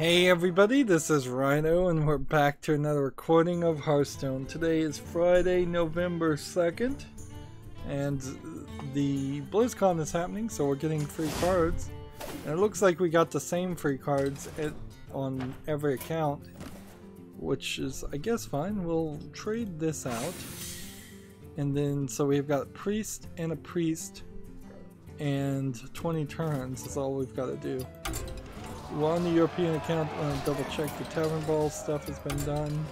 Hey everybody, this is Rydo and we're back to another recording of Hearthstone. Today is Friday, November 2nd, and the BlizzCon is happening, so we're getting free cards. And it looks like we got the same free cards on every account, which is, I guess, fine. We'll trade this out. And then, so we've got a priest and 20 turns is all we've got to do. Well, on the European account, I want to double check the Tavern Ball stuff has been done.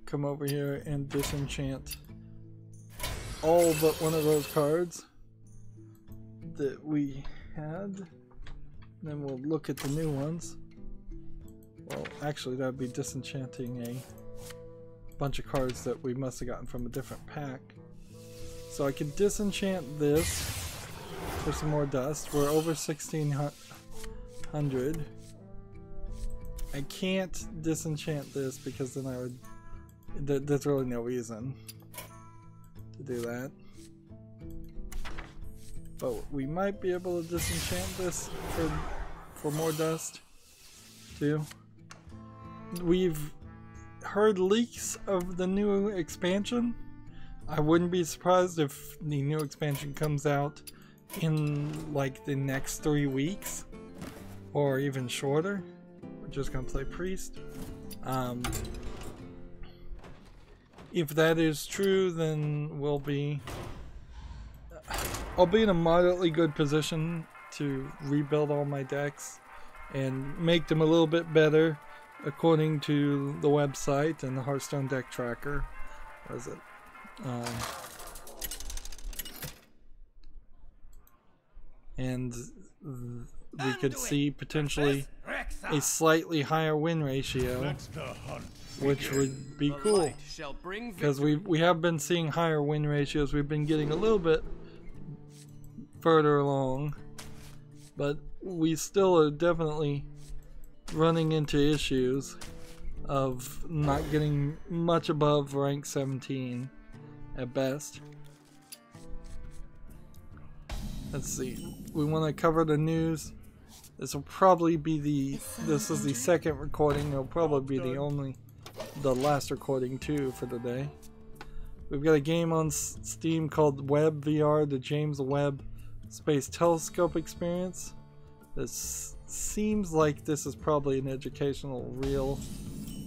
Come over here and disenchant all but one of those cards that we had. Then we'll look at the new ones. Well, actually that would be disenchanting a bunch of cards that we must have gotten from a different pack. So I can disenchant this for some more dust. We're over 1600. I can't disenchant this because then I would... there's really no reason to do that. But we might be able to disenchant this for more dust too. We've heard leaks of the new expansion. I wouldn't be surprised if the new expansion comes out in like the next 3 weeks or even shorter. We're just gonna play priest. If that is true, then I'll be in a moderately good position to rebuild all my decks and make them a little bit better according to the website and the Hearthstone deck tracker. What is it? And we could see potentially a slightly higher win ratio, which would be cool, because we have been seeing higher win ratios. We've been getting a little bit further along, but we still are definitely running into issues of not getting much above rank 17 at best. Let's see. We want to cover the news. This will probably be this is the second recording. It'll probably be the last recording too for the day. We've got a game on Steam called Webb VR, the James Webb Space Telescope Experience. This seems like this is probably an educational real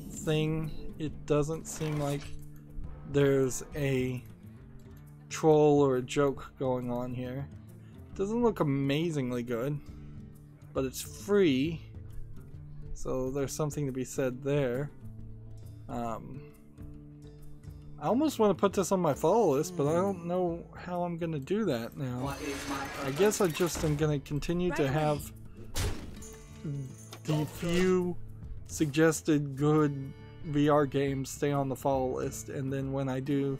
thing. It doesn't seem like there's a troll or a joke going on here. Doesn't look amazingly good, but it's free, so there's something to be said there. I almost want to put this on my follow list, but I don't know how I'm going to do that now. I guess I just am going to continue to have the few suggested good VR games stay on the follow list, and then when I do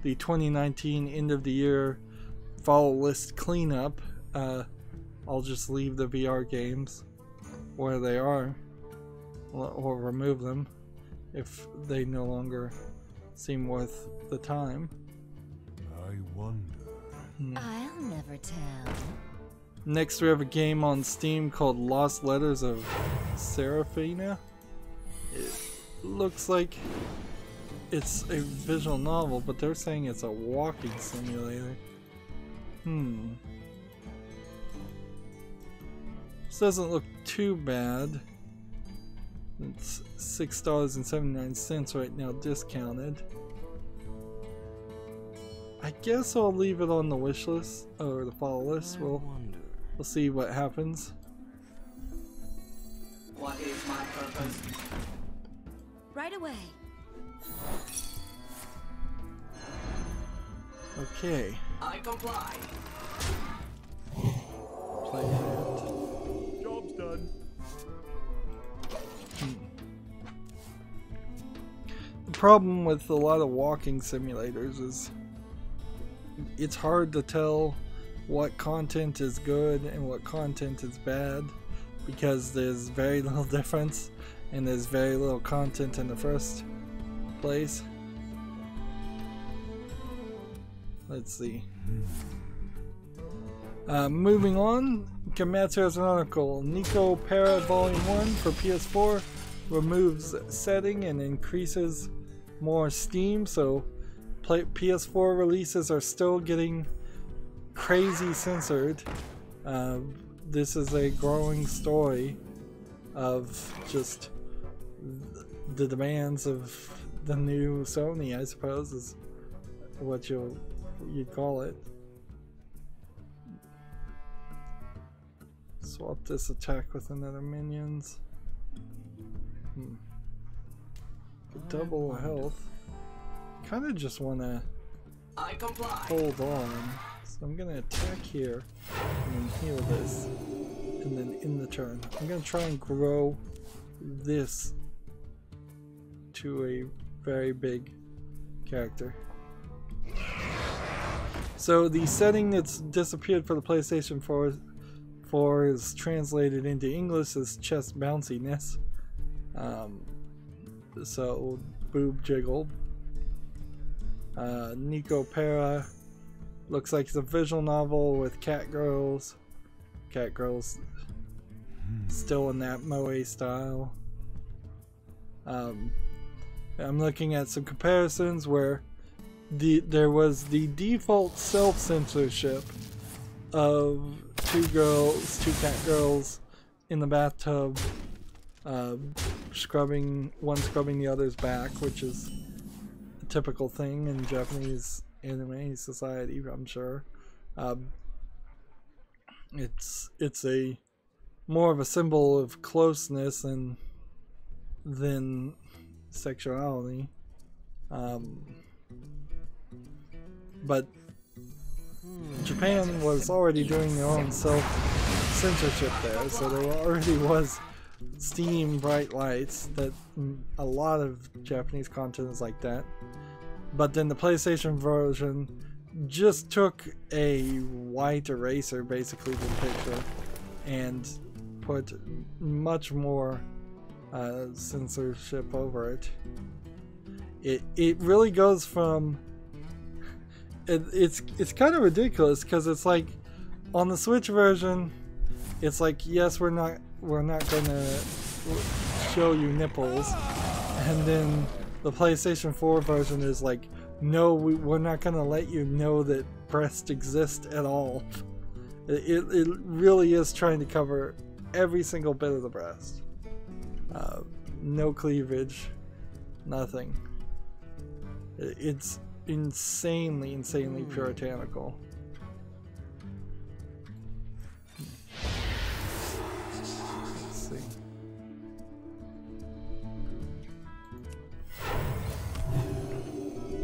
the 2019 end of the year follow list cleanup, I'll just leave the VR games where they are, or remove them if they no longer seem worth the time. I wonder. I'll never tell. Next we have a game on Steam called Lost Letters of Seraphina. It looks like it's a visual novel, but they're saying it's a walking simulator. This doesn't look too bad. It's $6.79 right now, discounted. I guess I'll leave it on the wish list or the follow list. We'll see what happens. What is my purpose? Right away. Okay. I comply. Play hand. Job's done. The problem with a lot of walking simulators is it's hard to tell what content is good and what content is bad, because there's very little difference and there's very little content in the first place. Let's see. Moving on Gamatsu has an article. Nico Para Volume 1 for PS4 removes setting and increases more Steam, so PS4 releases are still getting crazy censored. This is a growing story of just the demands of the new Sony, I suppose, is what you'd call it. Swap this attack with another minions. Double health. Kind of just want to I comply. hold on. So I'm going to attack here and then heal this. And then in the turn, I'm going to try and grow this to a very big character. So the setting that's disappeared for the PlayStation 4 is translated into English as chest bounciness. So boob jiggle. Nico Para looks like it's a visual novel with cat girls still in that moe style. I'm looking at some comparisons where there was the default self-censorship of two cat girls in the bathtub, one scrubbing the other's back, which is a typical thing in Japanese anime society, I'm sure. It's a more of a symbol of closeness than sexuality. But Japan was already doing their own self-censorship there, so there already was Steam bright lights that a lot of Japanese content is like that. But then the PlayStation version just took a white eraser basically to the picture and put much more censorship over it. It really goes from it's kind of ridiculous because it's like on the Switch version, it's like, yes, we're not gonna show you nipples, and then the PlayStation 4 version is like, no, we're not gonna let you know that breasts exist at all. It really is trying to cover every single bit of the breast. No cleavage, nothing. It's insanely puritanical. Let's see.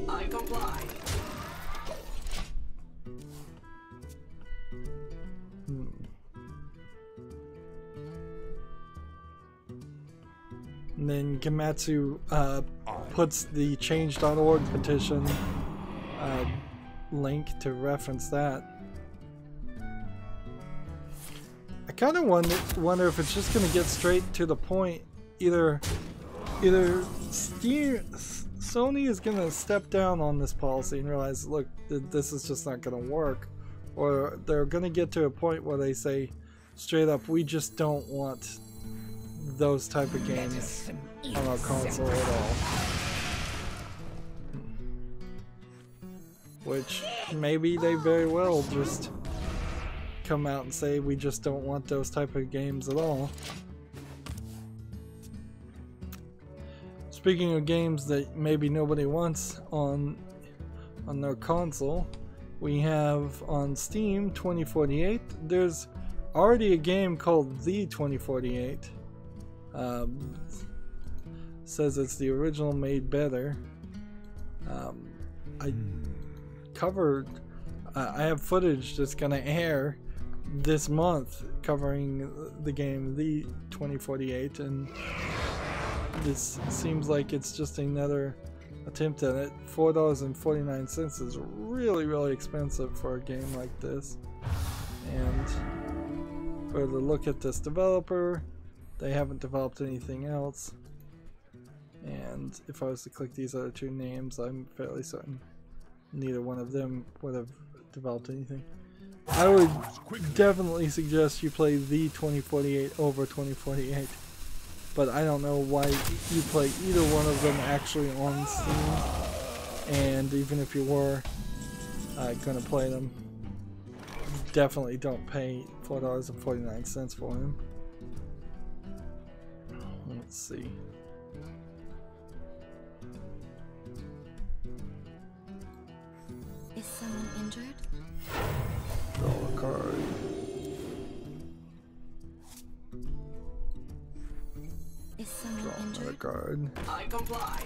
I comply. And then Gamatsu puts the change.org petition link to reference that. I kind of wonder if it's just going to get straight to the point. Either Sony is going to step down on this policy and realize, look, this is just not going to work, or they're going to get to a point where they say straight up, we just don't want those type of games on our console at all. Which maybe they very well just come out and say we just don't want those type of games at all. Speaking of games that maybe nobody wants on their console, we have on Steam 2048. There's already a game called The 2048. Says it's the original made better. I have footage that's gonna air this month covering the game The 2048, and this seems like it's just another attempt at it. $4.49 is really expensive for a game like this. And for the look at this developer, they haven't developed anything else. And if I was to click these other two names, I'm fairly certain neither one of them would have developed anything. I would definitely suggest you play the 2048 over 2048. But I don't know why you play either one of them actually on Steam. And even if you were gonna play them, definitely don't pay $4.49 for him. Let's see. Is someone injured? Draw a card. Is someone Draw another injured? card. I comply.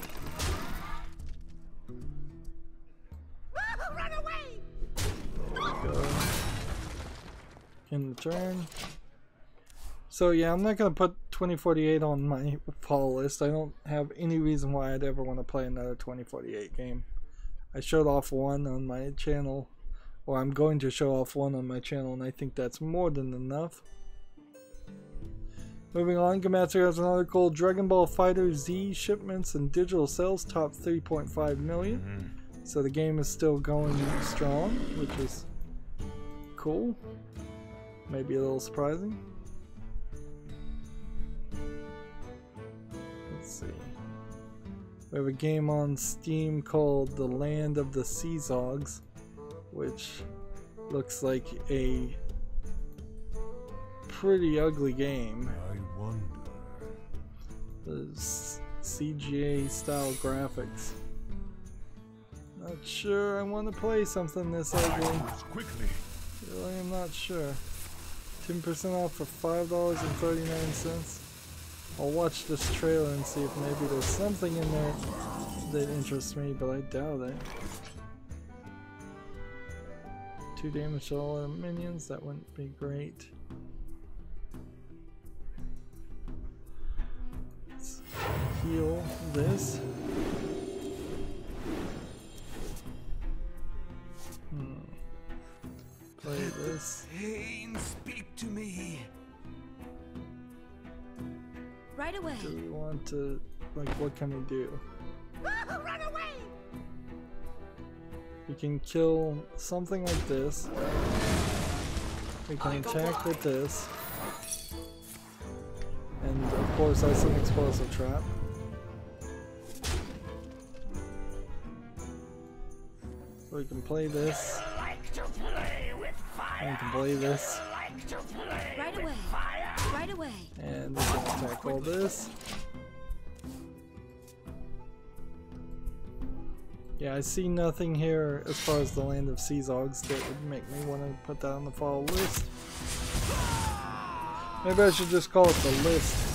Run away! There we go. In the turn. So yeah, I'm not gonna put 2048 on my fall list. I don't have any reason why I'd ever want to play another 2048 game. I showed off one on my channel, or I'm going to show off one on my channel, and I think that's more than enough. Moving on, Gamatsu has an article, Dragon Ball Fighter Z shipments and digital sales top 3.5 million. So the game is still going strong, which is cool. Maybe a little surprising. Let's see. We have a game on Steam called The Land of the Seazogs, which looks like a pretty ugly game. I wonder. The CGA style graphics. Not sure I want to play something this ugly. Quickly. Really, I'm not sure. 10% off for $5.39. I'll watch this trailer and see if maybe there's something in there that interests me, but I doubt it. 2 damage to all our minions, that wouldn't be great. Let's heal this. Play this. Pain, speak to me. Right away. Do we want to, like, what can we do? Run away! We can kill something like this. We can attack with this. And of course that's an explosive trap. So we can play this. And we can play this. Right away. Right away. And we can attack all this. Yeah, I see nothing here as far as the Land of Seazogs that would make me want to put that on the fall list. Maybe I should just call it the list.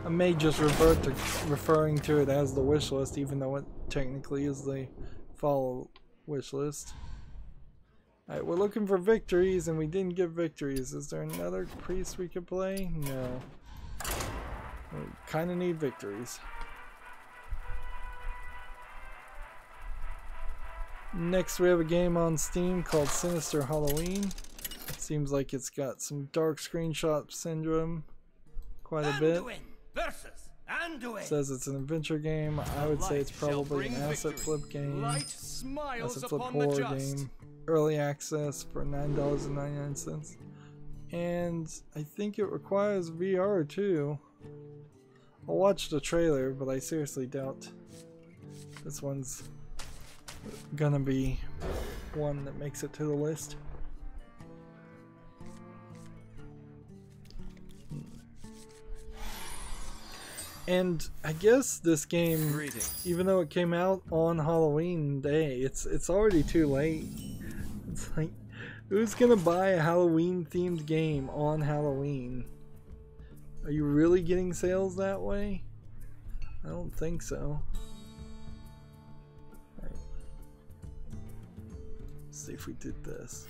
I may just revert to referring to it as the wish list, even though it technically is the fall wish list. Alright, we're looking for victories and we didn't get victories. Is there another priest we could play? No. We kind of need victories. Next we have a game on Steam called Sinister Halloween. Seems like it's got some dark screenshot syndrome quite a bit. Says it's an adventure game. I would say it's probably an asset flip game. Asset flip horror game. Early access for $9.99. And I think it requires VR too. I'll watch the trailer, but I seriously doubt this one's gonna be one that makes it to the list. And I guess this game, even though it came out on Halloween Day, it's already too late. It's like, who's gonna buy a Halloween themed game on Halloween? Are you really getting sales that way? I don't think so. Right. Let's see if we did this.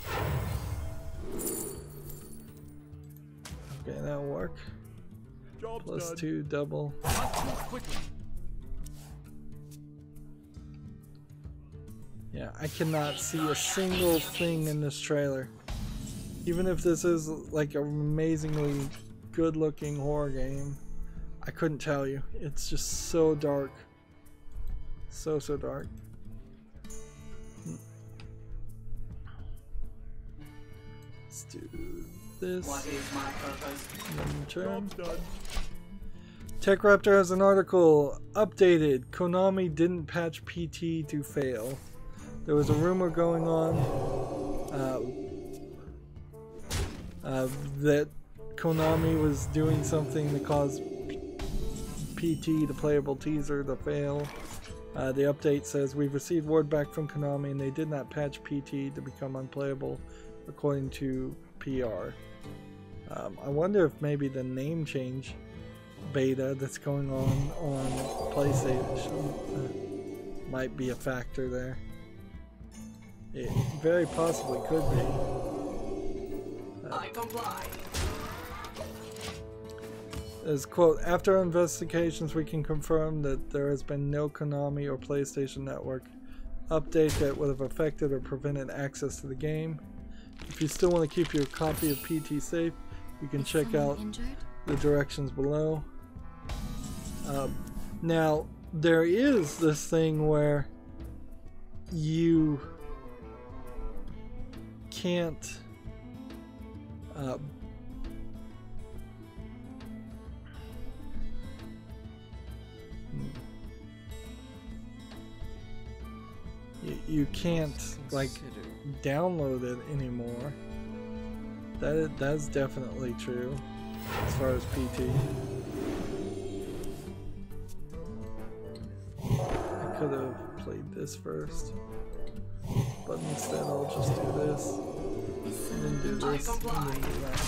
Okay, that'll work. Job's Plus done. 2 double. Yeah, I cannot see a single thing in this trailer. Even if this is like an amazingly good looking horror game, I couldn't tell you. It's just so dark. So dark. Let's do this. What is my purpose? Turn. Job's done. TechRaptor has an article. Updated. Konami didn't patch PT to fail. There was a rumor going on that Konami was doing something to cause PT, the playable teaser, to fail. The update says, we've received word back from Konami and they did not patch PT to become unplayable according to PR. I wonder if maybe the name change beta that's going on PlayStation might be a factor there. It very possibly could be. I comply. As quote, after our investigations we can confirm that there has been no Konami or PlayStation Network update that would have affected or prevented access to the game. If you still want to keep your copy of PT safe, you can check out the directions below. Now, there is this thing where you can't you can't like download it anymore. That's definitely true as far as PT. I could have played this first, but instead I'll just do this and then do this and then do that.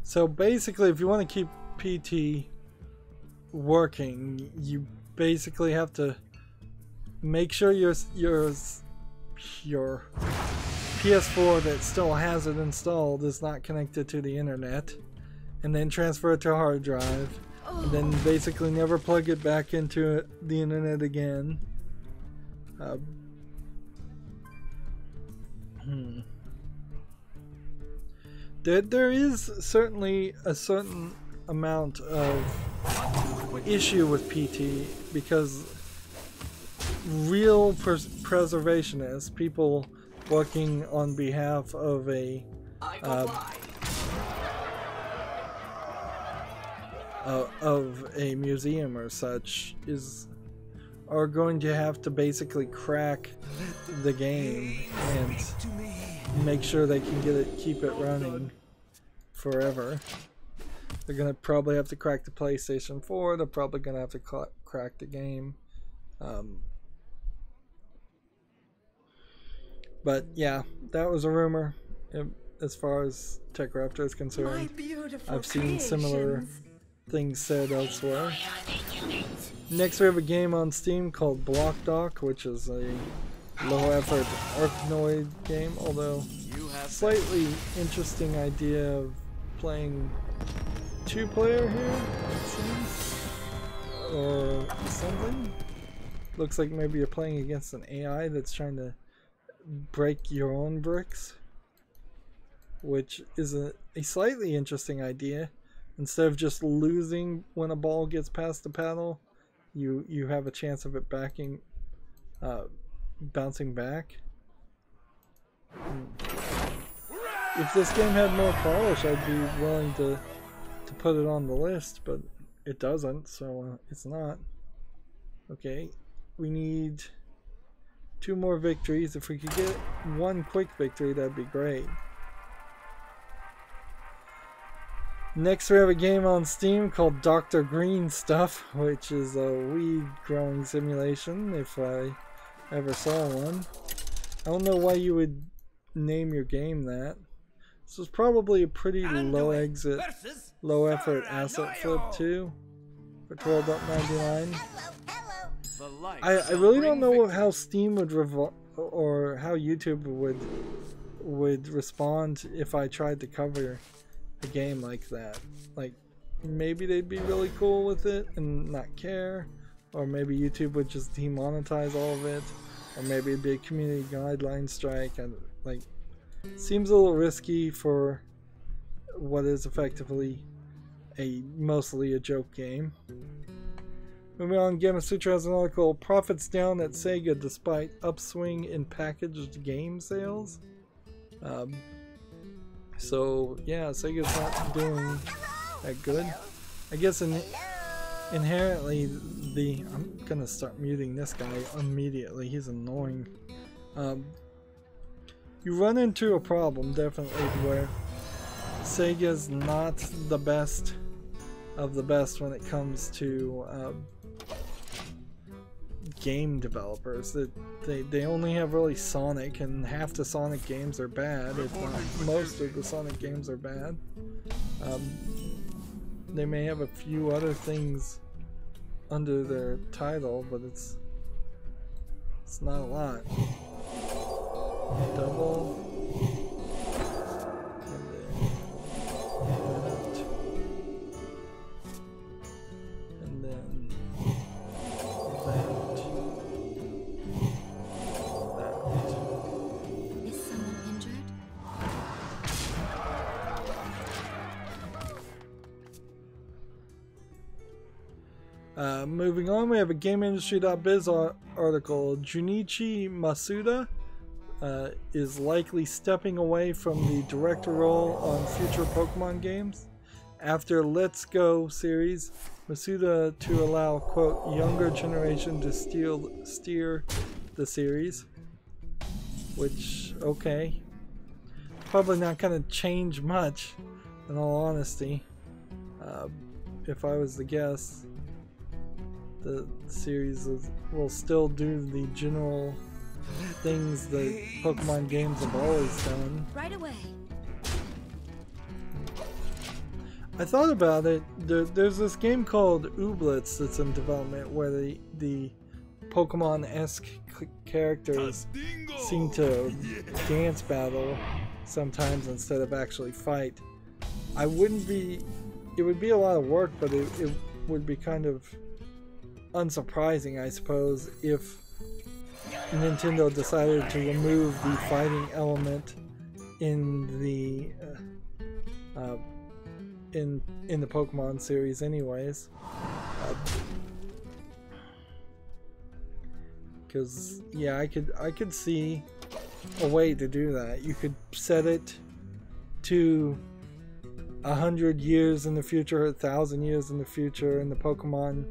So basically, if you want to keep PT working, you basically have to make sure your PS4 that still has it installed is not connected to the internet, and then transfer it to a hard drive, and then basically never plug it back into the internet again. There is certainly a certain amount of issue with PT because real preservationists, people working on behalf of a museum or such, are going to have to basically crack the game and make sure they can keep it running forever. They're gonna probably have to crack the PlayStation 4. They're probably gonna have to crack the game. But yeah, that was a rumor. As far as TechRaptor is concerned, I've seen similar things said elsewhere. Next, we have a game on Steam called Block Dock, which is a low-effort Arkanoid game, although slightly interesting idea of playing two-player here, it seems, or something. Looks like maybe you're playing against an AI that's trying to break your own bricks, which is a slightly interesting idea. Instead of just losing when a ball gets past the paddle, you have a chance of it bouncing back. If this game had more polish, I'd be willing to put it on the list, but it doesn't, so it's not. Okay, we need 2 more victories. If we could get 1 quick victory, that'd be great. Next, we have a game on Steam called Dr. Green Stuff, which is a weed growing simulation, if I ever saw one. I don't know why you would name your game that. This was probably a pretty low effort asset flip too, for $12.99. I really don't know how Steam would or how YouTube would respond if I tried to cover a game like that. Like, maybe they'd be really cool with it and not care, or maybe YouTube would just demonetize all of it, or maybe it'd be a community guideline strike. And like, seems a little risky for what is effectively mostly a joke game. Moving on, Gamma Sutra has an article, profits down at Sega despite upswing in packaged game sales. So yeah, Sega's not doing that good. I guess inherently I'm gonna start muting this guy immediately. He's annoying. You run into a problem definitely where Sega's not the best of the best when it comes to game developers. That they only have really Sonic, and half the Sonic games are bad, if not most of the Sonic games are bad. They may have a few other things under their title, but it's not a lot. Double. And then that. Is someone injured? Moving on, we have a GameIndustry.biz article. Junichi Masuda is likely stepping away from the director role on future Pokemon games. After Let's Go series, Masuda to allow, quote, younger generation to steer the series. Which, okay. Probably not going to change much, in all honesty. If I was to guess, the series will still do the general things that Pokemon games have always done. Right away. I thought about it. There's this game called Ooblets that's in development where the Pokemon-esque characters seem to dance battle sometimes instead of actually fight. It would be a lot of work, but it would be kind of unsurprising, I suppose, if Nintendo decided to remove the fighting element in the in the Pokemon series, anyways. Because yeah, I could see a way to do that. You could set it to 100 years in the future, 1,000 years in the future, and the Pokemon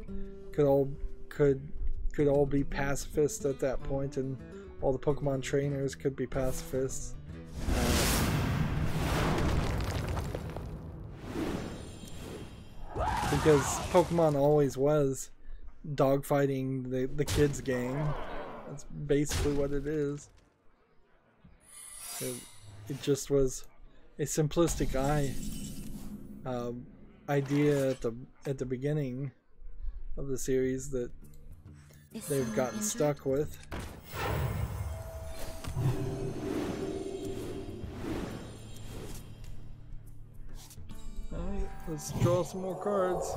could all be pacifists at that point, and all the Pokemon trainers could be pacifists. Because Pokemon always was dogfighting the kids' game. That's basically what it is. It just was a simplistic idea at the beginning of the series that they've gotten stuck with. Alright, let's draw some more cards.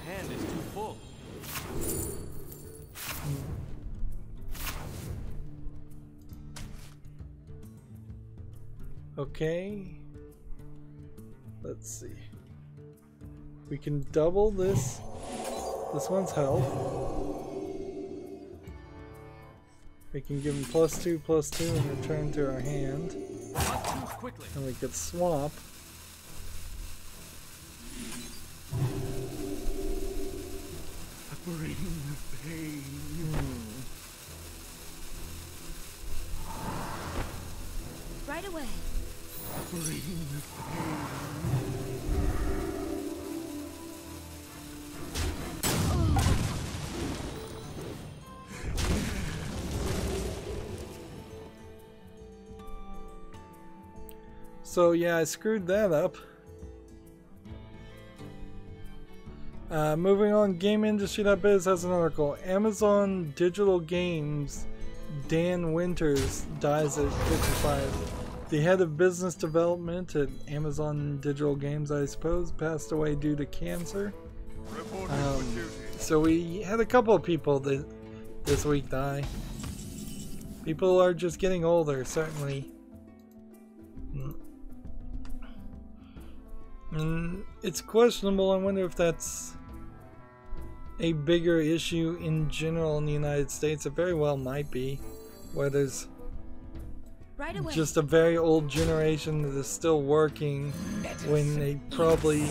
My hand is too full. Okay, let's see. We can double this one's health. We can give him +2/+2 in return to our hand. Not too quickly. And we could swap. Bring the pain. Right away. Bring the pain. So yeah, I screwed that up. Moving on, GameIndustry.biz has an article. Amazon Digital Games Dan Winters dies at 55. The head of business development at Amazon Digital Games, I suppose, passed away due to cancer. So we had a couple of people this week die. People are just getting older, certainly. And it's questionable. I wonder if that's a bigger issue in general in the United States. It very well might be, where there's just a very old generation that is still working when they probably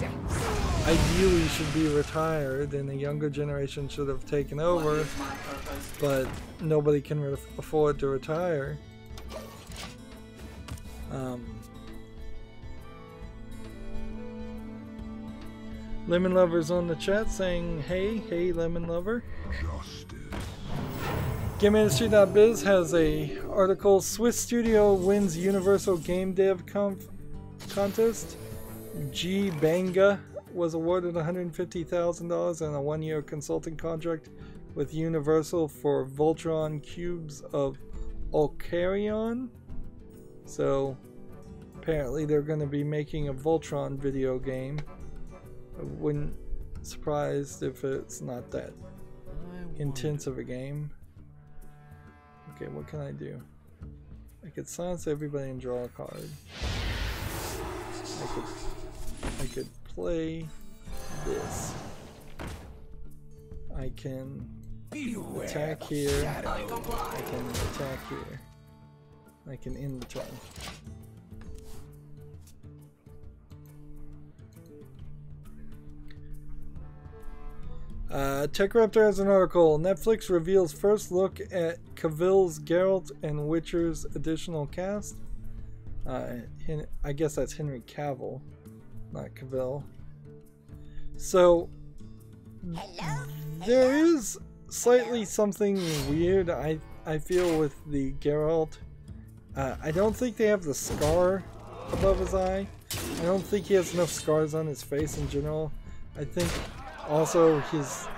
ideally should be retired, and the younger generation should have taken over, but nobody can afford to retire. Lemon Lover's on the chat saying, hey Lemon Lover. GameIndustry.biz has a article. Swiss studio wins Universal Game Dev contest. G Banga was awarded $150,000 and a one-year consulting contract with Universal for Voltron Cubes of Olcarion. So apparently they're going to be making a Voltron video game. I wouldn't be surprised if it's not that intense of a game. Okay, what can I do? I could silence everybody and draw a card. I could play this. I can attack here. I can attack here. I can end the turn. TechRaptor has an article. Netflix reveals first look at Cavill's Geralt and Witcher's additional cast. I guess that's Henry Cavill, not Cavill. So there is slightly something weird I feel with the Geralt. I don't think they have the scar above his eye. I don't think he has enough scars on his face in general. I think also his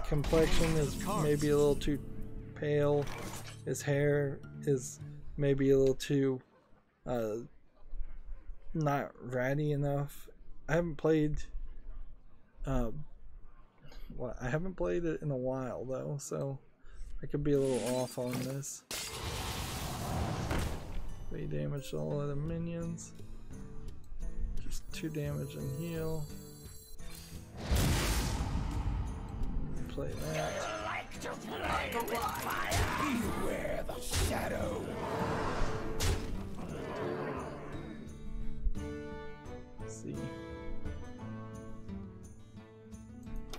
complexion is maybe a little too pale. His hair is maybe a little too not ratty enough. I haven't played I haven't played it in a while though, so I could be a little off on this. 3 damage to all other minions. Just 2 damage and heal. Play that. Beware the shadow. Let's see.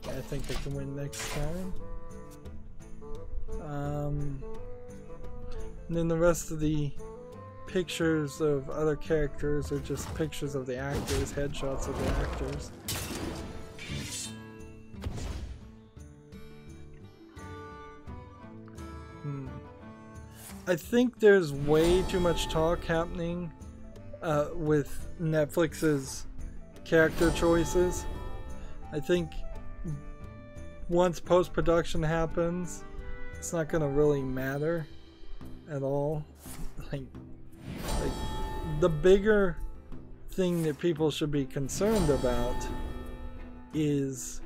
I think I can win next time. And then the rest of the pictures of other characters are just pictures of the actors, headshots of the actors. I think there's way too much talk happening with Netflix's character choices. I think once post-production happens, it's not gonna really matter at all. Like the bigger thing that people should be concerned about is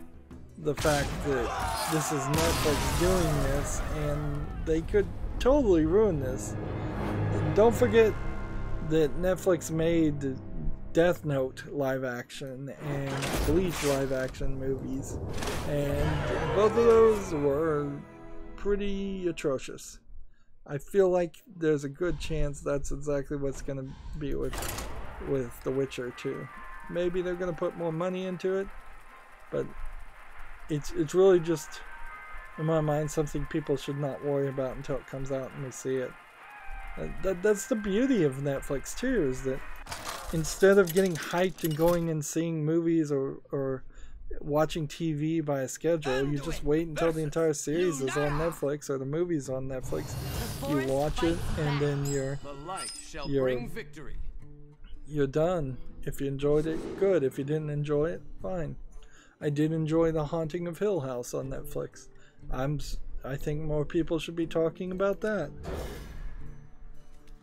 the fact that this is Netflix doing this, and they could totally ruin this. Don't forget that Netflix made Death Note live action and Bleach live action movies, and both of those were pretty atrocious. I feel like there's a good chance that's exactly what's going to be with The Witcher 2. Maybe they're going to put more money into it, but it's really just, in my mind, something people should not worry about until it comes out and we see it. That's the beauty of Netflix too, is that instead of getting hyped and going and seeing movies or watching TV by a schedule, you just wait until the entire series is on Netflix or the movie's on Netflix. You watch it and then you're done. If you enjoyed it, good. If you didn't enjoy it, fine. I did enjoy The Haunting of Hill House on Netflix. I think more people should be talking about that.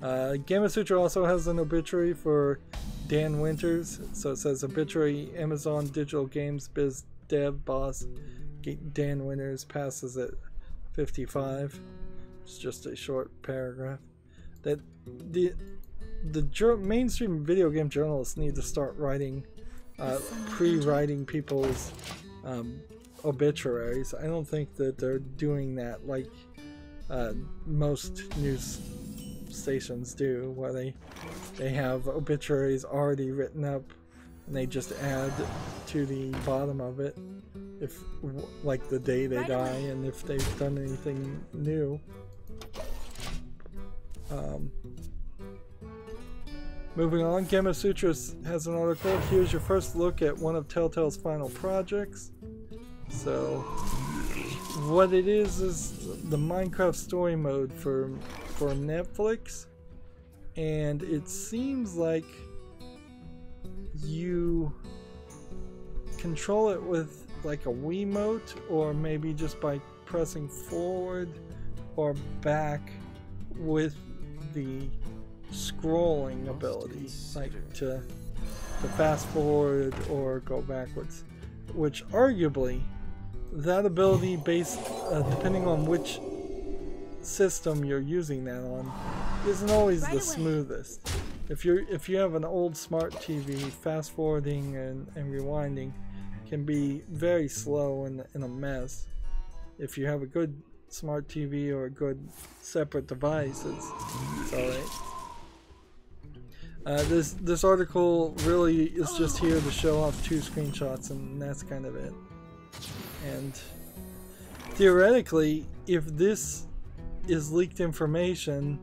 Gamasutra also has an obituary for Dan Winters. So it says obituary, Amazon Digital Games Biz Dev Boss Dan Winters passes at 55. It's just a short paragraph. That the mainstream video game journalists need to start writing, pre-writing people's obituaries. I don't think that they're doing that like most news stations do, where they have obituaries already written up and they just add to the bottom of it if like the day they die and if they've done anything new. Moving on, Gamasutra has an article. Here's your first look at one of Telltale's final projects. So what it is the Minecraft story mode for Netflix, and it seems like you control it with like a Wiimote, or maybe just by pressing forward or back with the scrolling ability, like to fast forward or go backwards, which arguably that ability based depending on which system you're using that on isn't always the smoothest. If you have an old smart TV, fast forwarding and rewinding can be very slow and a mess. If you have a good smart TV or a good separate device, it's alright. This article really is just here to show off 2 screenshots, and that's kind of it. And theoretically, if this is leaked information,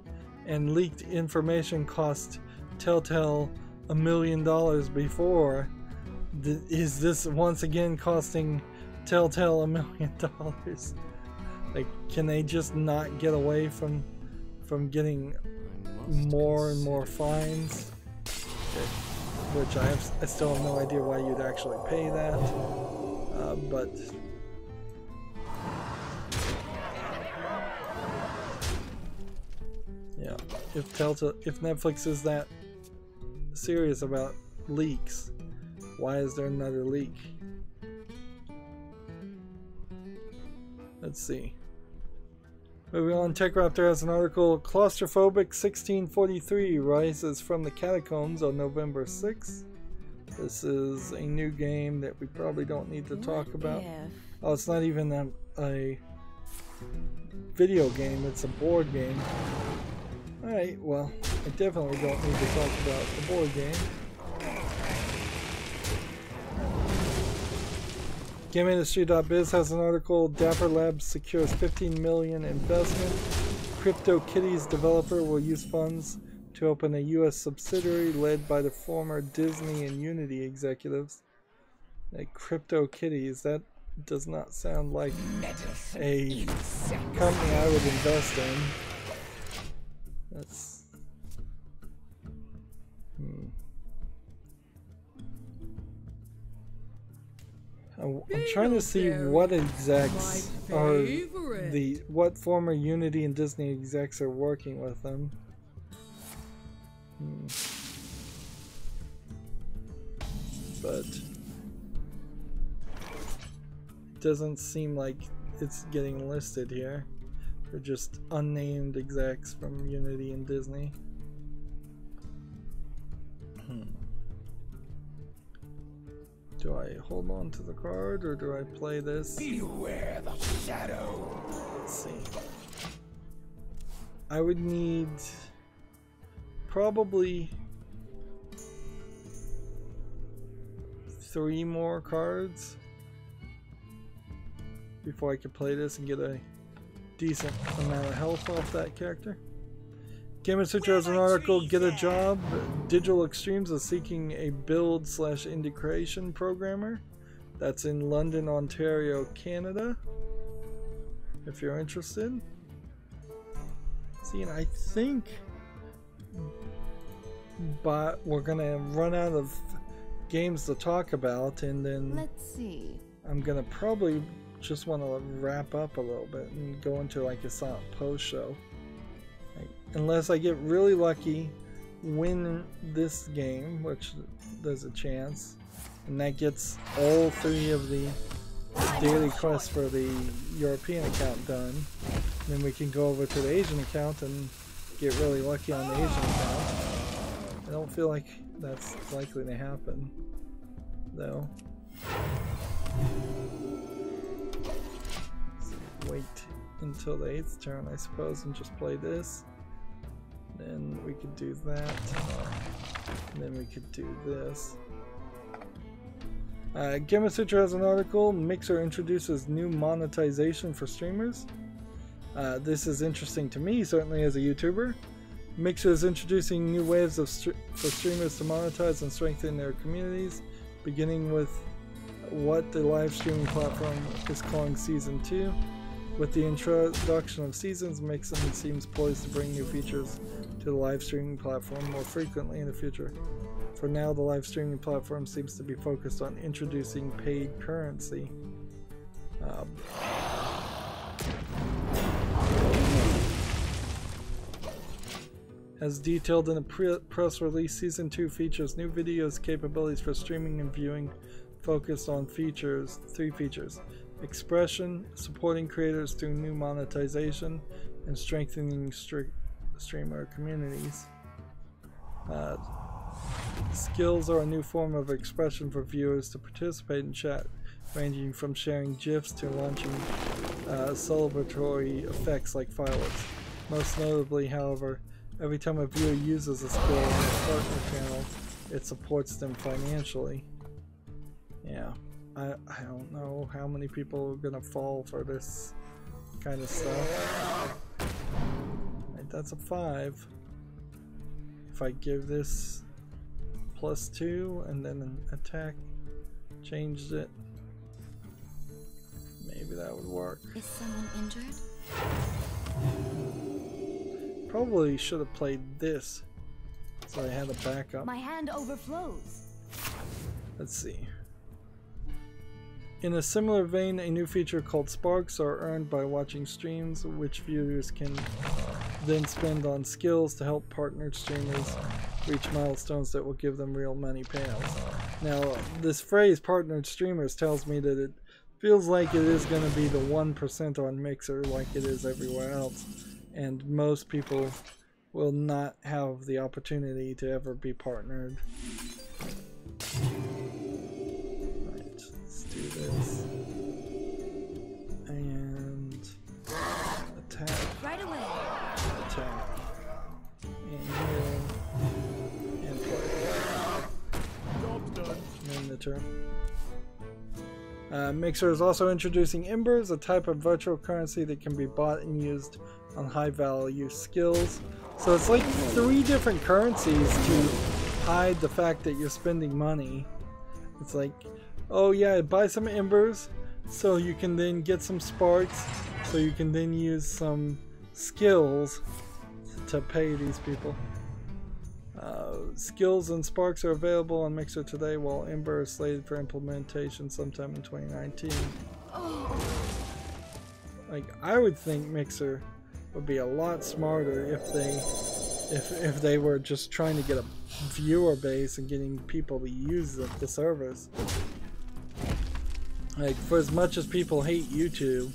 and leaked information cost Telltale $1 million before, is this once again costing Telltale $1 million? Like, can they just not get away from getting more and more fines? Which I still have no idea why you'd actually pay that, but yeah, if Netflix is that serious about leaks, why is there another leak? Let's see. Moving on, TechRaptor has an article. Claustrophobic 1643 rises from the catacombs on November 6th. This is a new game that we probably don't need to talk about. Oh, it's not even a video game, it's a board game. Alright, well, I definitely don't need to talk about the board game. GameIndustry.biz has an article. Dapper Labs secures $15 million investment. CryptoKitties developer will use funds to open a U.S. subsidiary led by the former Disney and Unity executives. Like CryptoKitties, that does not sound like a company I would invest in. That's... I'm trying to see what execs are what former Unity and Disney execs are working with them. But it doesn't seem like it's getting listed here. They're just unnamed execs from Unity and Disney. Do I hold on to the card or do I play this? Beware the shadow. Let's see. I would need probably 3 more cards before I could play this and get a decent amount of health off that character. GameSutra has an article. Get a job. Digital Extremes is seeking a build/indie creation programmer. That's in London, Ontario, Canada. If you're interested. See, and I think, but we're gonna run out of games to talk about, and then Let's see. I'm gonna probably just want to wrap up a little bit and go into like a silent post show. Like, unless I get really lucky, win this game, which there's a chance, and that gets all 3 of the daily quests for the European account done, then we can go over to the Asian account and get really lucky on the Asian account. I don't feel like that's likely to happen, though. So wait until the 8th turn, I suppose, and just play this. Then we could do that. And then we could do this. Gamma Sutra has an article. Mixer introduces new monetization for streamers. This is interesting to me, certainly as a YouTuber. Mixer is introducing new ways for streamers to monetize and strengthen their communities, beginning with what the live streaming platform is calling Season 2. With the introduction of Seasons, Mixer seems poised to bring new features to the live streaming platform more frequently in the future. For now, the live streaming platform seems to be focused on introducing paid currency. As detailed in the press release, Season 2 features new videos capabilities for streaming and viewing, focused on 3 features. Expression, supporting creators through new monetization, and strengthening streamer communities. Skills are a new form of expression for viewers to participate in chat, ranging from sharing GIFs to launching celebratory effects like fireworks. Most notably, however, every time a viewer uses a skill on their partner channel, it supports them financially. Yeah, I don't know how many people are gonna fall for this kind of stuff. Right, that's a 5. If I give this +2 and then an attack, changed it, maybe that would work. Is someone injured? Probably should have played this so I had a backup. My hand overflows. Let's see. In a similar vein, a new feature called Sparks are earned by watching streams, which viewers can then spend on skills to help partnered streamers reach milestones that will give them real money payouts. Now, this phrase, partnered streamers, tells me that it feels like it is going to be the 1% on Mixer like it is everywhere else, and most people will not have the opportunity to ever be partnered. Right, let's do this. And attack. Right away. Attack. And heal. And play. Job's done. And end the turn. Mixer is also introducing Embers, a type of virtual currency that can be bought and used on high value skills. So it's like 3 different currencies to hide the fact that you're spending money. It's like, oh yeah, buy some Embers so you can then get some Sparks, so you can then use some skills to pay these people. Skills and Sparks are available on Mixer today, while Ember is slated for implementation sometime in 2019. Like, I would think Mixer would be a lot smarter if they were just trying to get a viewer base and getting people to use the service. Like, for as much as people hate YouTube,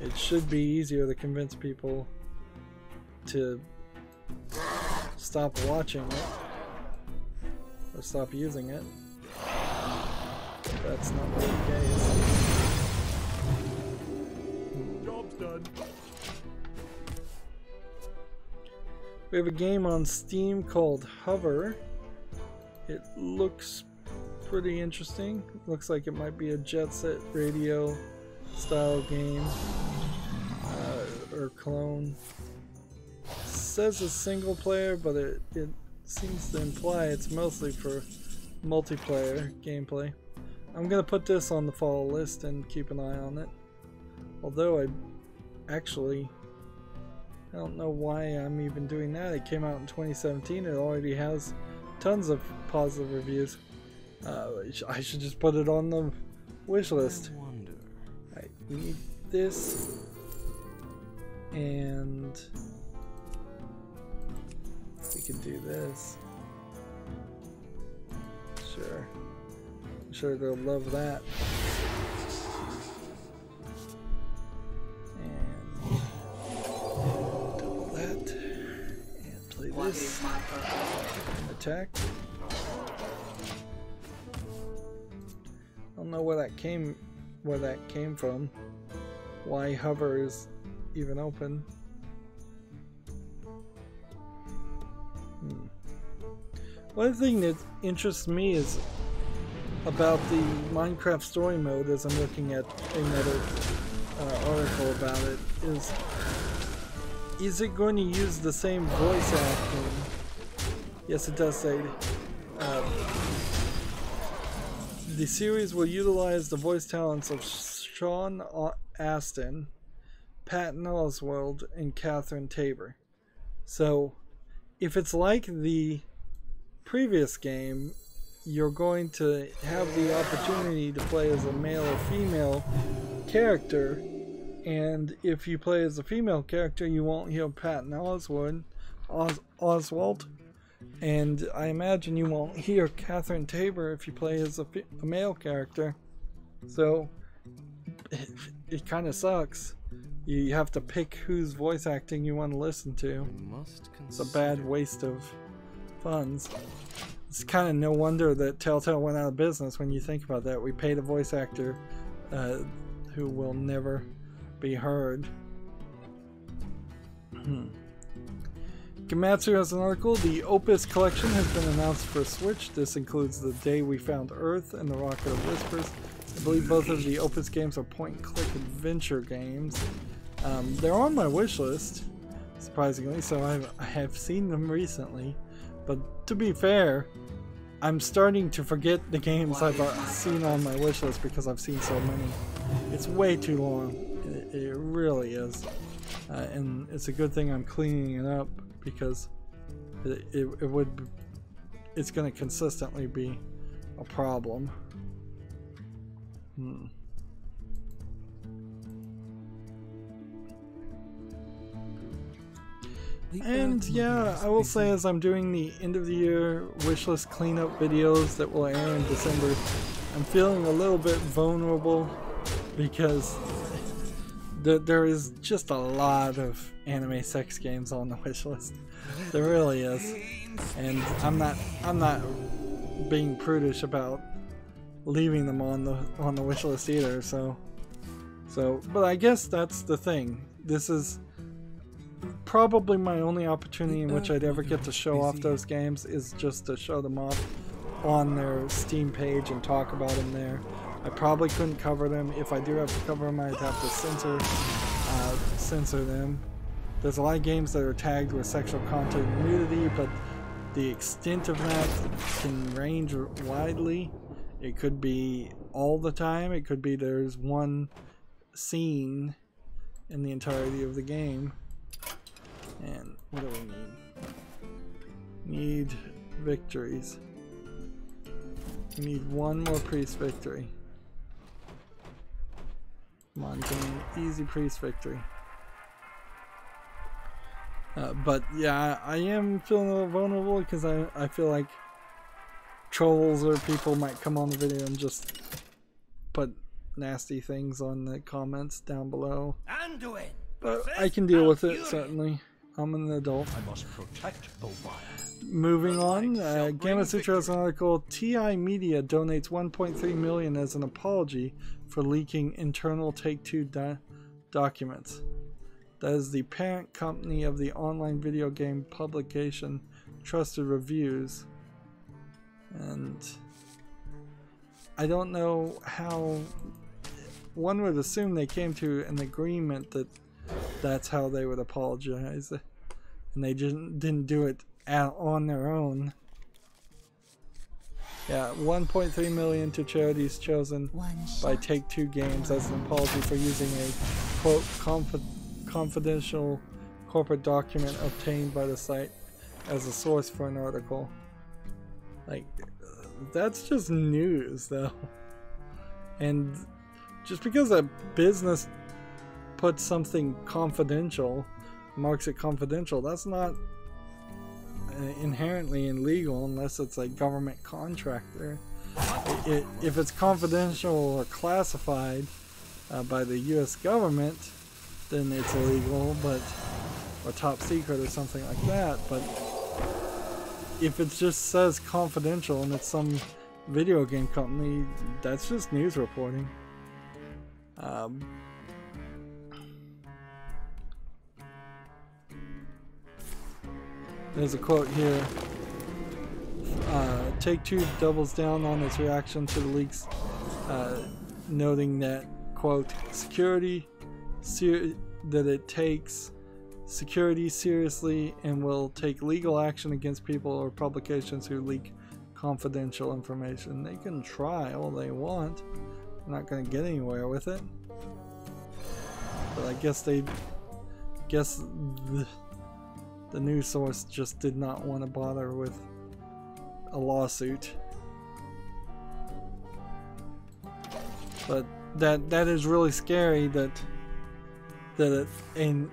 it should be easier to convince people to stop watching it or stop using it. That's not really the case. Job's done. We have a game on Steam called Hover. It looks pretty interesting. Looks like it might be a Jet Set Radio style game or clone. It says it's single player, but it seems to imply it's mostly for multiplayer gameplay. I'm gonna put this on the fall list and keep an eye on it. Although I don't know why I'm even doing that. It came out in 2017. It already has tons of positive reviews. I should just put it on the wish list. Alright, we need this. And we can do this. Sure. I'm sure they'll love that. And double that. And play this. And attack. I don't know where that came from. Why hover is even open. One thing that interests me is about the Minecraft story mode, as I'm looking at another article about it, is it going to use the same voice acting? Yes, it does say the series will utilize the voice talents of Sean Astin, Patton Oswalt, and Catherine Tabor. So, if it's like the previous game, you're going to have the opportunity to play as a male or female character, and if you play as a female character, you won't hear Patton Oswalt, and I imagine you won't hear Catherine Tabor if you play as a male character. So, it kind of sucks. You have to pick whose voice acting you want to listen to. It's a bad waste of funds. It's kind of no wonder that Telltale went out of business when you think about that. We paid a voice actor who will never be heard. Gematsu has an article. The Opus collection has been announced for Switch. This includes The Day We Found Earth and The Rocket of Whispers. I believe both of the Opus games are point-and-click adventure games. They're on my wish list, surprisingly, so I have seen them recently. But to be fair, I'm starting to forget the games I've seen on my wish list because I've seen so many. It's way too long. It really is. And it's a good thing I'm cleaning it up because it's going to consistently be a problem. And yeah, I will say, as I'm doing the end of the year wishlist cleanup videos that will air in December, I'm feeling a little bit vulnerable because there is just a lot of anime sex games on the wishlist. There really is, and I'm not being prudish about leaving them on the wishlist either. So, but I guess that's the thing. This is probably my only opportunity in which I'd ever get to show off those games, is just to show them off on their Steam page and talk about them there. I probably couldn't cover them. If I do have to cover them, I'd have to censor them. There's a lot of games that are tagged with sexual content and nudity, but the extent of that can range widely. It could be all the time. It could be there's one scene in the entirety of the game. And what do we need? Need victories. We need one more priest victory. Come on, give me an easy priest victory. But yeah, I am feeling a little vulnerable because I feel like trolls or people might come on the video and just put nasty things on the comments down below. But I can deal with it, certainly. I'm an adult. I must protect Bovine. Moving on, Gamma Sutra has an article. TI Media donates $1.3 million as an apology for leaking internal Take-Two documents. That is the parent company of the online video game publication Trusted Reviews. And I don't know how. One would assume they came to an agreement that that's how they would apologize, and they didn't do it on their own. Yeah, $1.3 million to charities chosen by Take-Two Games as an apology for using a quote confidential corporate document obtained by the site as a source for an article. Like, that's just news, though. And just because a business puts something confidential, marks it confidential, that's not inherently illegal unless it's a government contractor. If it's confidential or classified by the U.S. government, then it's illegal, but or top secret or something like that. But if it just says confidential and it's some video game company, that's just news reporting. There's a quote here. Take-Two doubles down on its reaction to the leaks, noting that, quote, that it takes security seriously and will take legal action against people or publications who leak confidential information. They can try all they want. They're not going to get anywhere with it. But I guess the news source just did not want to bother with a lawsuit. But that is really scary that a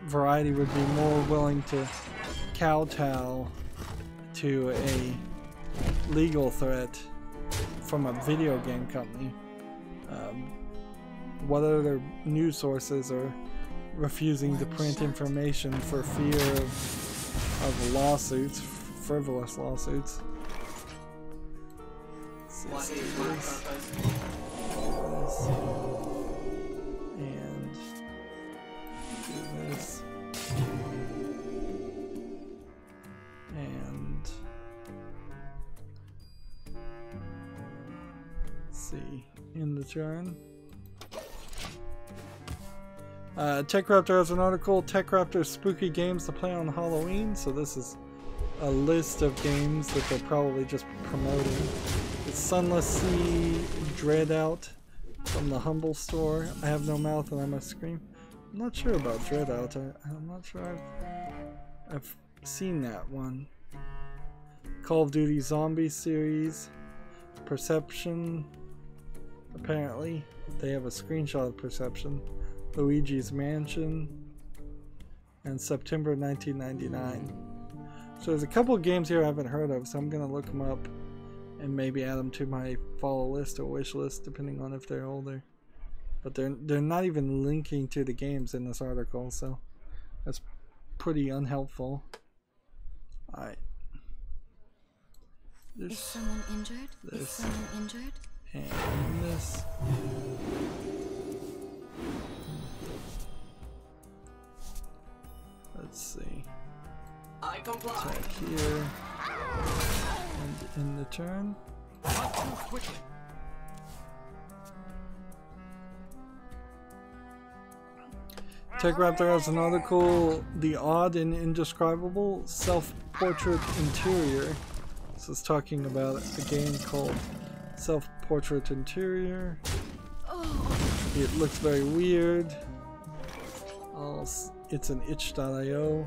Variety would be more willing to kowtow to a legal threat from a video game company. What other news sources are refusing to print information for fear of lawsuits, frivolous lawsuits? What is my purpose? And do this. And let's see, in the turn. TechRaptor has an article, TechRaptor's spooky games to play on Halloween. So this is a list of games that they're probably just promoting. It's Sunless Sea, Dread Out from the Humble Store. I have no mouth and I must scream. I'm not sure about Dread Out. I'm not sure I've seen that one. Call of Duty Zombie series. Perception. Apparently. They have a screenshot of Perception. Luigi's Mansion. And September 1999. So there's a couple of games here I haven't heard of, so I'm going to look them up and maybe add them to my follow list or wish list, depending on if they're older. But they're not even linking to the games in this article, so that's pretty unhelpful. Alright. Is someone injured? Is someone injured? And this. Let's see. I comply. Attack here. And in the turn. Not too quickly. TechRaptor has an article, The Odd and Indescribable Self-Portrait Interior. This is talking about a game called Self-Portrait Interior. It looks very weird. It's an itch.io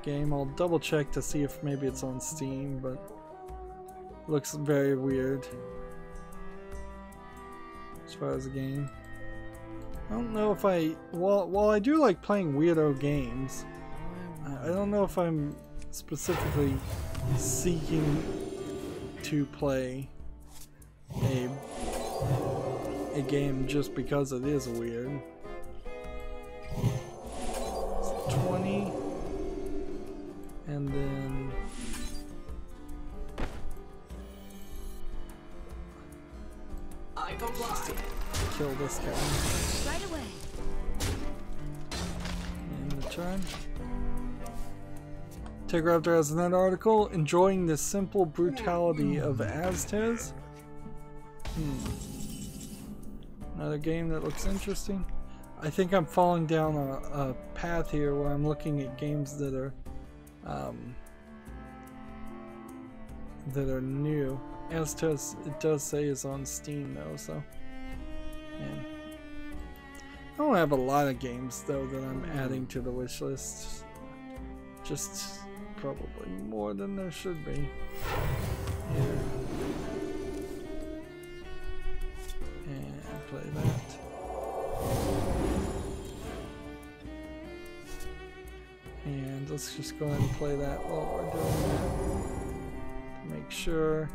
game. I'll double check to see if maybe it's on Steam, but looks very weird as far as the game. I don't know if while I do like playing weirdo games, I don't know if I'm specifically seeking to play a game just because it is weird. 20 and then I comply. Kill this guy. Right away. In the turn. TechRaptor has another article, enjoying the simple brutality of Aztez. Another game that looks interesting. I think I'm falling down a path here where I'm looking at games that are new. Aztez, it does say, is on Steam though, so. Man. I don't have a lot of games though that I'm adding to the wish list. Just probably more than there should be. Here. let's just go ahead and play that while we're doing that. Make sure.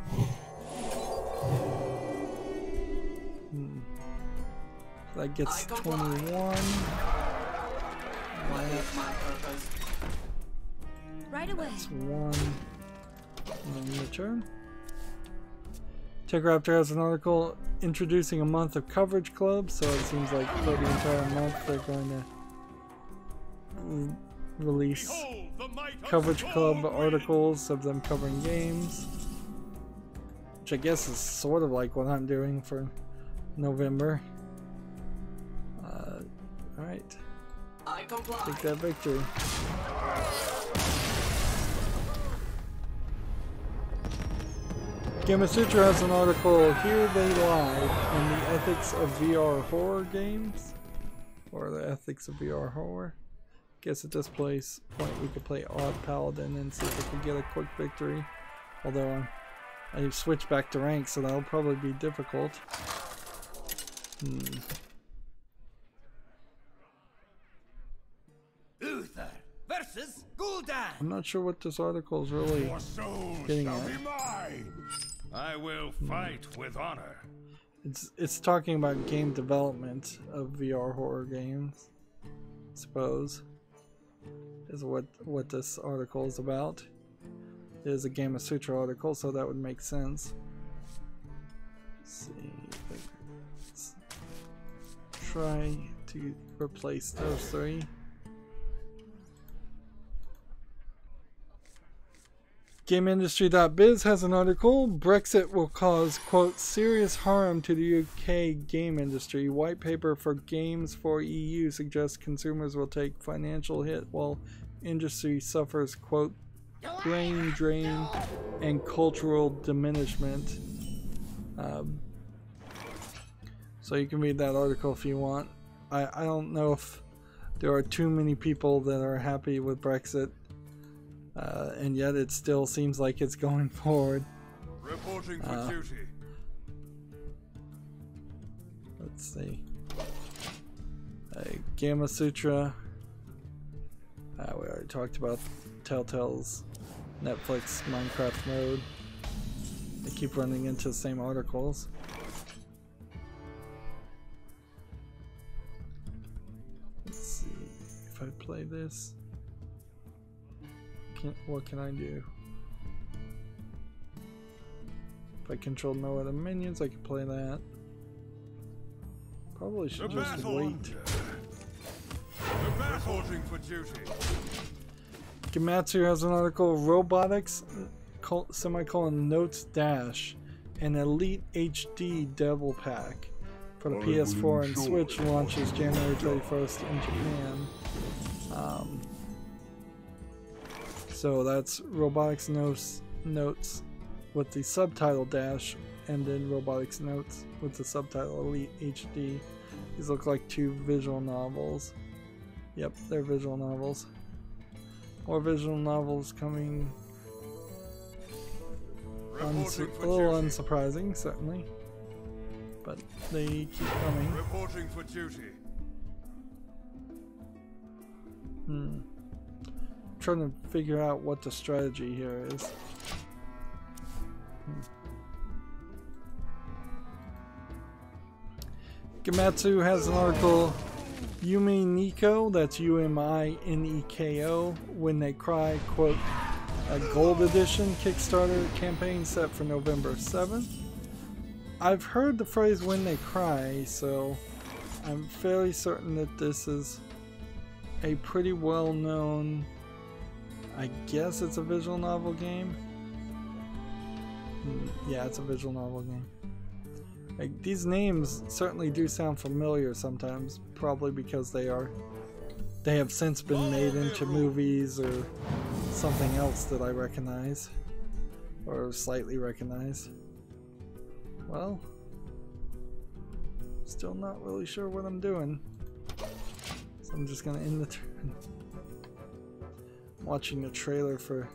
That gets 21. What is my purpose? Right away. That's 1. And then your turn. TechRaptor has an article introducing a month of coverage club, so it seems like for the entire month they're going to release Behold the might of coverage club Stormwind. articles of them covering games, which I guess is sort of like what I'm doing for November. Alright, I comply. take that victory. Gamasutra has an article, Here They Lie, on the ethics of VR horror games. Or the ethics of VR horror. Guess at this point we could play Odd Paladin and see if we can get a quick victory. Although I switched back to rank, so that'll probably be difficult. Uther versus Gul'dan. I'm not sure what this article is really Your soul getting shall at. be mine. I will fight with honor. It's talking about game development of VR horror games, I suppose, is what this article is about. It is a Gamasutra article, so that would make sense. Let's see, let's try to replace those three. GameIndustry.biz has an article, Brexit will cause, quote, serious harm to the UK game industry. White paper for games for EU suggests consumers will take financial hit while industry suffers, quote, brain drain and cultural diminishment. So you can read that article if you want. I don't know if there are too many people that are happy with Brexit. And yet it still seems like it's going forward. Reporting for duty. Let's see. Gamasutra. We already talked about Telltale's Netflix Minecraft mode. They keep running into the same articles. Let's see if I play this. What can I do? If I control no other minions, I can play that. Probably should just wait. The reporting for duty. Gematsu has an article, Robotics, semicolon Notes Dash, an Elite HD Devil Pack for the PS4 and Switch launches January 31st in Japan. So that's Robotics Notes with the subtitle Dash, and then Robotics Notes with the subtitle Elite HD. These look like two visual novels. Yep, they're visual novels. More visual novels coming. A little unsurprising, certainly. But they keep coming. Reporting for duty. Trying to figure out what the strategy here is. Gematsu has an article, Yumi Nico, that's U-M-I-N-E-K-O, When They Cry, quote, a gold edition Kickstarter campaign set for November 7th. I've heard the phrase When They Cry, so I'm fairly certain that this is a pretty well-known, I guess it's a visual novel game. Yeah, it's a visual novel game. Like, these names certainly do sound familiar sometimes, probably because they have since been made into movies or something else that I recognize, or slightly recognize. Well, still not really sure what I'm doing, so I'm just gonna end the turn. Watching the trailer for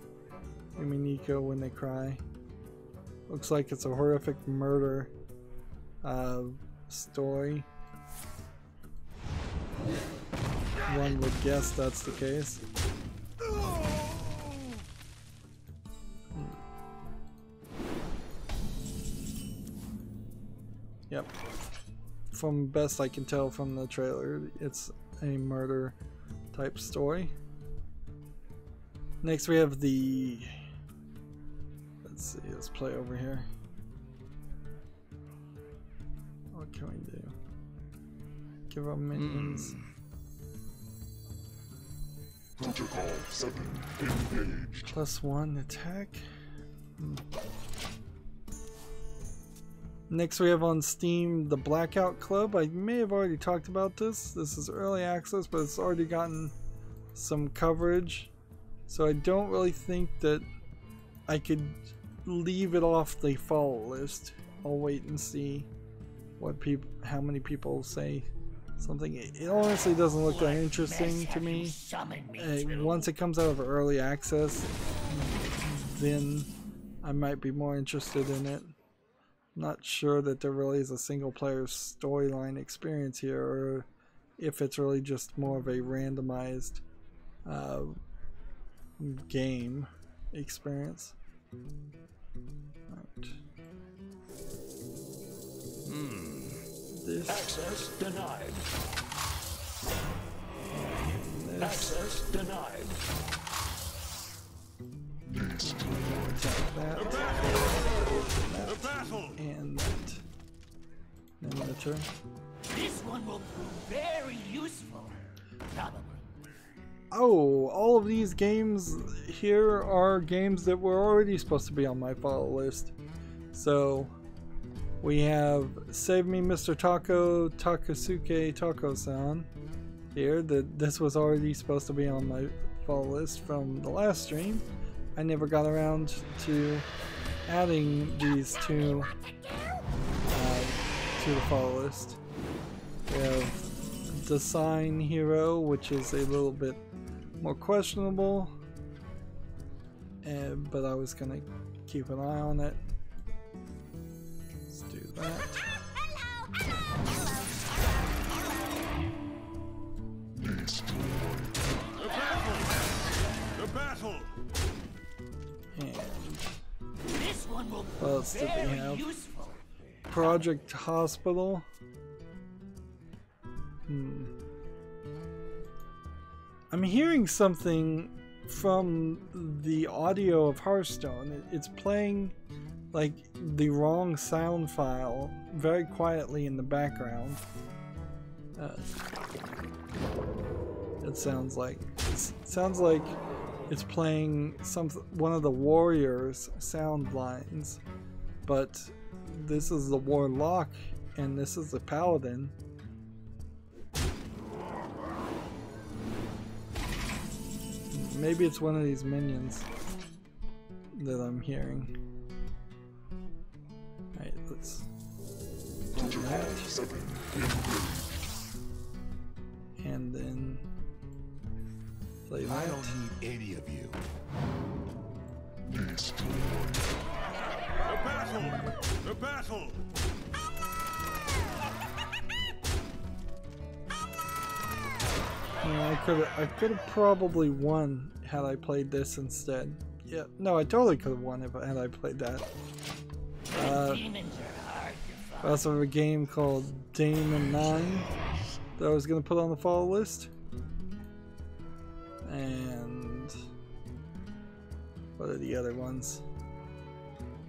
Yumi Nico When They Cry. Looks like it's a horrific murder story. One would guess that's the case. Yep. From best I can tell from the trailer, it's a murder type story. Next we have the... Let's see, let's play over here. What can we do? Give our minions... Protocol 7 engaged. +1 attack. Next we have on Steam the Blackout Club. I may have already talked about this. This is early access, but it's already gotten some coverage. So I don't really think that I could leave it off the follow list. I'll wait and see what how many people say something. It honestly doesn't look that interesting to me. Once it comes out of early access, then I might be more interested in it. Not sure that there really is a single player storyline experience here, or if it's really just more of a randomized game experience. Right. This. Access denied. This. Access denied. Attack that. The battle. And that. And the turn. This one will prove very useful. Probably. Oh, all of these games here are games that were already supposed to be on my follow list. So we have Save Me Mr. Taco, Takasuke Taco-san here. This was already supposed to be on my follow list from the last stream. I never got around to adding these two to the follow list. We have Design Hero, which is a little bit more questionable, but I was gonna keep an eye on it. Let's do that. The battle. And This one will what else did we very have? useful. Project Hospital. I'm hearing something from the audio of Hearthstone. It's playing like the wrong sound file very quietly in the background. It sounds like it's playing one of the warriors' sound lines, but this is the warlock and this is the paladin. Maybe it's one of these minions that I'm hearing. Alright, let's do that. And then play that. I don't need any of you. The battle. The battle. Yeah, I could have probably won had I played this instead. Yeah, no, I totally could have won had I played that. Demons are hard to I find. also have a game called Damon 9 that I was gonna put on the follow list. And what are the other ones?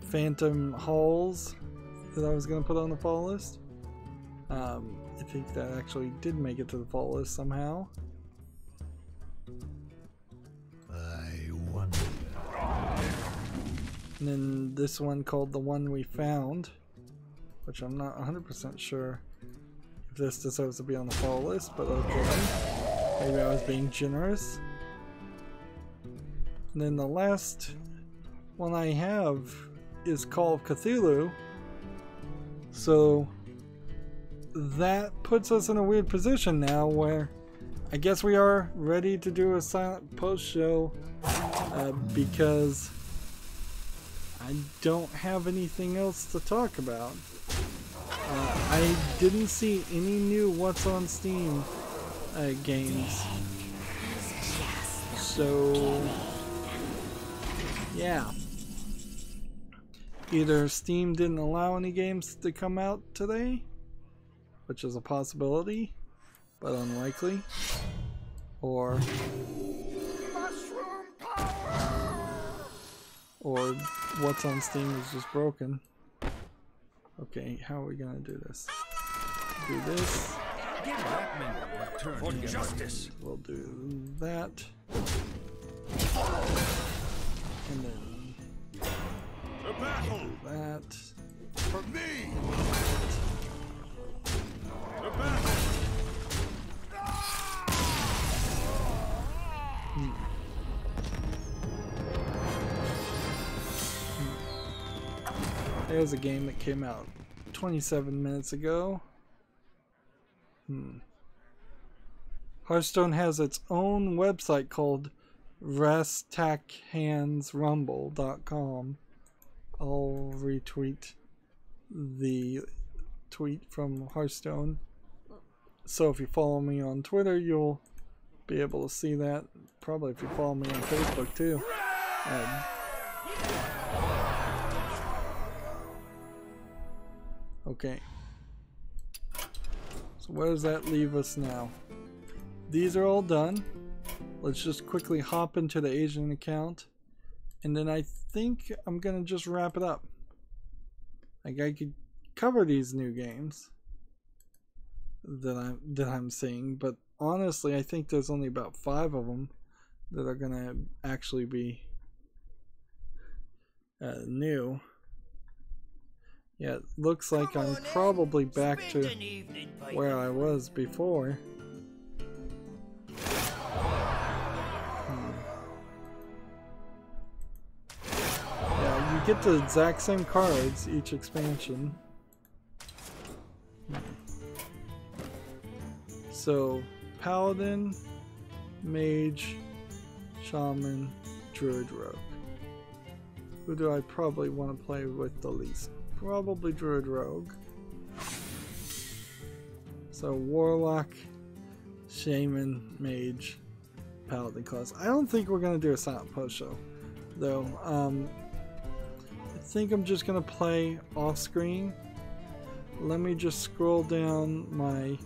Phantom Halls that I was gonna put on the follow list. I think that actually did make it to the follow list somehow. I wonder. And then this one called The One We Found, which I'm not 100% sure if this deserves to be on the follow list, but okay. Maybe I was being generous. And then the last one I have is Call of Cthulhu. So that puts us in a weird position now where I guess we are ready to do a silent post show because I don't have anything else to talk about. I didn't see any new What's on Steam games. So yeah. either Steam didn't allow any games to come out today, which is a possibility, but unlikely, or what's on Steam is just broken. Okay, how are we gonna do this? Do this. Give that man a return for justice. We'll do that. And then The battle do that. for me. The battle. There's a game that came out 27 minutes ago. Hearthstone has its own website called restackhandsrumble.com. I'll retweet the tweet from Hearthstone. So if you follow me on Twitter, you'll be able to see that. Probably if you follow me on Facebook too. Okay. So where does that leave us now? These are all done. Let's just quickly hop into the Asian account. And then I think I'm gonna just wrap it up. Like I could cover these new games that I'm seeing, but honestly I think there's only about 5 of them that are gonna actually be new. Yeah, it looks like I'm probably back to where I was before. Yeah, you get the exact same cards each expansion. So, Paladin, Mage, Shaman, Druid, Rogue. Who do I probably want to play with the least? Probably Druid Rogue. So Warlock, Shaman, Mage, Paladin class. I don't think we're gonna do a silent post show, though. I think I'm just gonna play off screen. Let me just scroll down my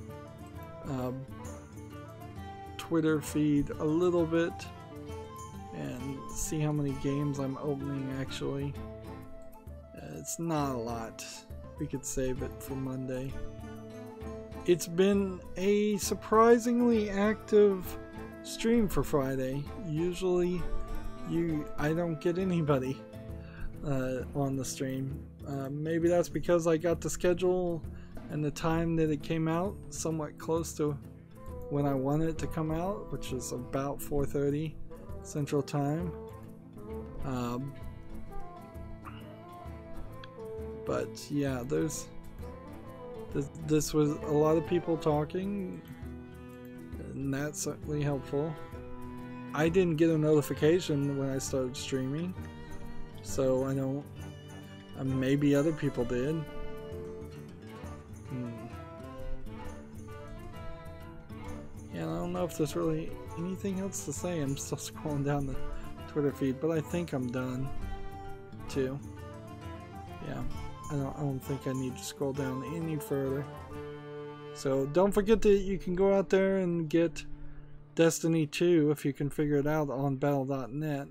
Twitter feed a little bit and see how many games I'm opening actually. It's not a lot. We could save it for Monday. It's been a surprisingly active stream for Friday. Usually I don't get anybody on the stream. Maybe that's because I got the schedule and the time that it came out somewhat close to when I wanted it to come out, which is about 4:30 Central Time. But yeah, this was a lot of people talking, and that's certainly helpful. I didn't get a notification when I started streaming, so I don't. Maybe other people did. Yeah, I don't know if there's really anything else to say. I'm still scrolling down the Twitter feed, but I think I'm done too. Yeah. I don't think I need to scroll down any further. So don't forget that you can go out there and get Destiny 2 if you can figure it out on battle.net.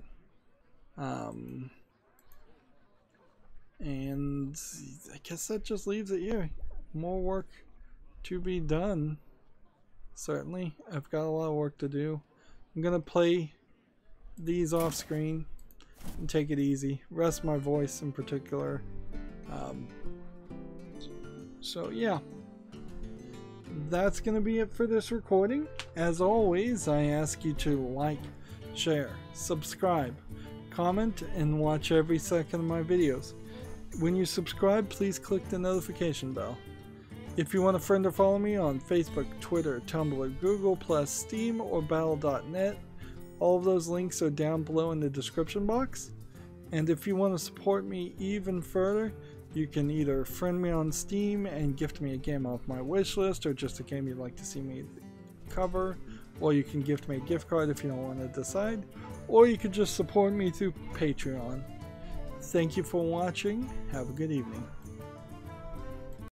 And I guess that just leaves it here. More work to be done. Certainly. I've got a lot of work to do. I'm gonna play these off screen and take it easy. Rest my voice in particular. So yeah, that's gonna be it for this recording. As always, I ask you to like, share, subscribe, comment, and watch every second of my videos. When you subscribe, please click the notification bell. If you want a friend or follow me on Facebook, Twitter, Tumblr, Google+, Steam, or Battle.net, all of those links are down below in the description box. And if you want to support me even further, you can either friend me on Steam and gift me a game off my wish list, or just a game you'd like to see me cover, or you can gift me a gift card if you don't want to decide, or you could just support me through Patreon. Thank you for watching. Have a good evening.